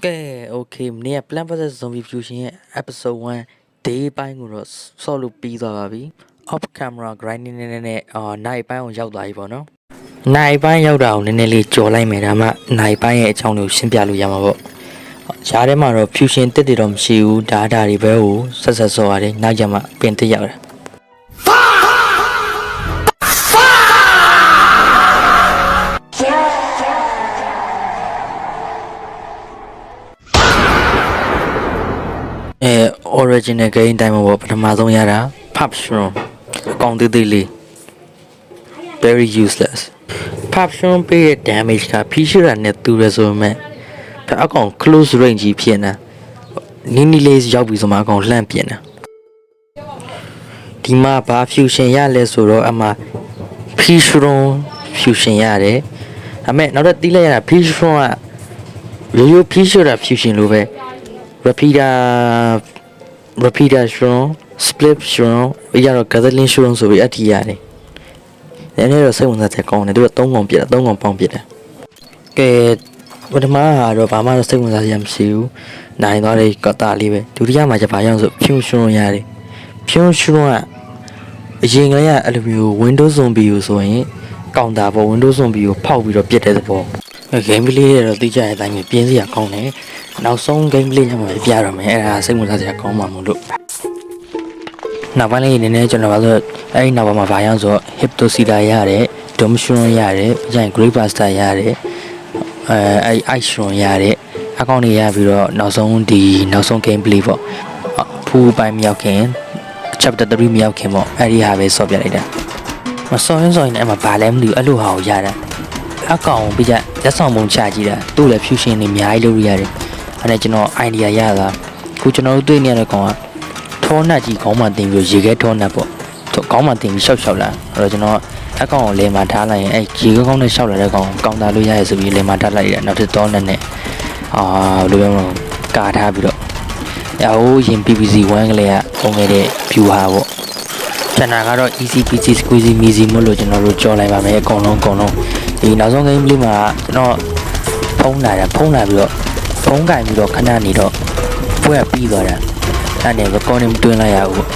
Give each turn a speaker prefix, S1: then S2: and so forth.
S1: ကဲ okay မနေ့က Plant vs Zombie Fusion ရဲ့ episode 1 day ပိုင်းကိုတော့ဆော့လို့ပြီးသွားပါပြီ off camera grinding နဲ့နိုင်ပိုင်းကိုရောက်သွားပြီပေါ့နော်နိုင်ပိုင်းရောက်တာကိုနည်းနည်းလေးကြော်လိုက်မယ်ဒါမှနိုင်ပိုင်းရဲ့အကြောင်းကိုရှင်းပြလို့ရမှာပေါ့ဈားထဲမှာတော့ fusion တစ်တွေတော့မရှိဘူးဒါတွေပဲကိုဆက်ဆော်ရတယ်နောက်ကျမှပင်တစ်ရောက်တာoriginal game တိုင်းမှာပေါ့ပထမဆုံးရတာ pub shroom အကောင်သေးသေးလေး very useless pub shroom ပေးတဲ့ damage က feature နဲ့တူရဆိုပေမဲ့အကောင် close range ကြီးဖြစ်နေနီးနီးလေးရောက်ပြီဆိုမှအကောင်လှမ်းပြင်းတာဒီမှာဘာ fusion ရလဲဆိုတော့အမှ feature fusion ရတယ်ဒါပေမဲ့နောက်တော့တီးလိုက်ရတာ feature ကရိုး feature fusion လိုပဲ repeater shroom split shroom ပြီးတော့ gathering shroom ဆိုပြီးအထီးရတယ်။နည်းနည်းတော့စိတ်ဝင်စားချက်ကောင်းတယ်သူက3កုံပြတယ်3កုံပေါင်းပြတယ်။ကဲပထမကတော့ဘာမှတော့စိတ်ဝင်စားစရာမရှိဘူး။နိုင်သွားတဲ့ကတာလေးပဲဒုတိယမှာကျဘာရောက်ဆို fusion shroom ရတယ်။ fusion shroom ကအရင်ကလေးကအဲ့လိုမျိုး Windows Zombie ကိုဆိုရင်ကောင်တာပေါ့ Windows Zombie ကိုဖောက်ပြီးတော့ပြစ်တဲ့သဘော။ game play တွေတော့သိကြတဲ့အတိုင်းပဲပြင်းစရာကောင်းတယ်။နောက်ဆုံး game play ညမှာပြရတော့မယ်အဲ့ဒါစိတ်ဝင်စားစရာကောင်းမှာမို့လို့နောက်ပိုင်းလေးနည်းနည်းကျွန်တော်ပါဆိုအဲ့ဒီနောက်ပိုင်းမှာဗာရောက်ဆို Hyptosida ရတယ် Dome Shroom ရတယ်ပြီးရင် Great Buster ရတယ်အဲ့ Ice Shroom ရတယ်အကောင့်တွေရပြီးတော့နောက်ဆုံး game play ပေါ့ဖူးပိုင်းမြောက်ခင် chapter 3မြောက်ခင်ပေါ့အဲ့ဒီဟာပဲဆော့ပြလိုက်တာမစောရင်အဲ့မှာဗာလဲမသိဘူးအဲ့လိုဟာကိုရတာအကောင်ပြီးကြလက်ဆောင်ပုံချကြည့်တာသူ့လည်း fusion တွေအများကြီးလုပ်ရရတယ်အဲ့ဒါကျွန်တော် idea ရတာခုကျွန်တော်တို့တွေ့နေရတဲ့ကောင်ကထောနတ်ကြီးခေါင်းမှာတင်ပြီးရေခဲထောနတ်ပေါ့ခေါင်းမှာတင်ပြီးရှောက်လာအဲ့တော့ကျွန်တော်အကောင်ကိုလေမှာထားလိုက်ရင်အဲ့ရေခဲကောင်းနဲ့ရှောက်လာတဲ့ကောင်ကောင်းတာလို့ရရဆိုပြီးလေမှာထားလိုက်ရတယ်နောက်ထပ်တောနတ်နဲ့ဘယ်လိုပြောမလဲကာထားပြီးတော့ဟိုရင် PPC 1ကလေးကပုံခဲ့တဲ့ view ဟာပေါ့ကျန်တာကတော့ easy peasy squeezy easy မို့လို့ကျွန်တော်တို့ကြော်လိုက်ပါမယ်အကုန်လုံးဒီနောက်ဆုံး game လေးမှာကျွန်တော်ဖုံးလာပြီးတော့ဖုံးကင်ပြီးတော့ခဏနေတော့ပွဲပြီးသွားတာအဲ့ဒါ recording တွင်းလိုက်ရဘူး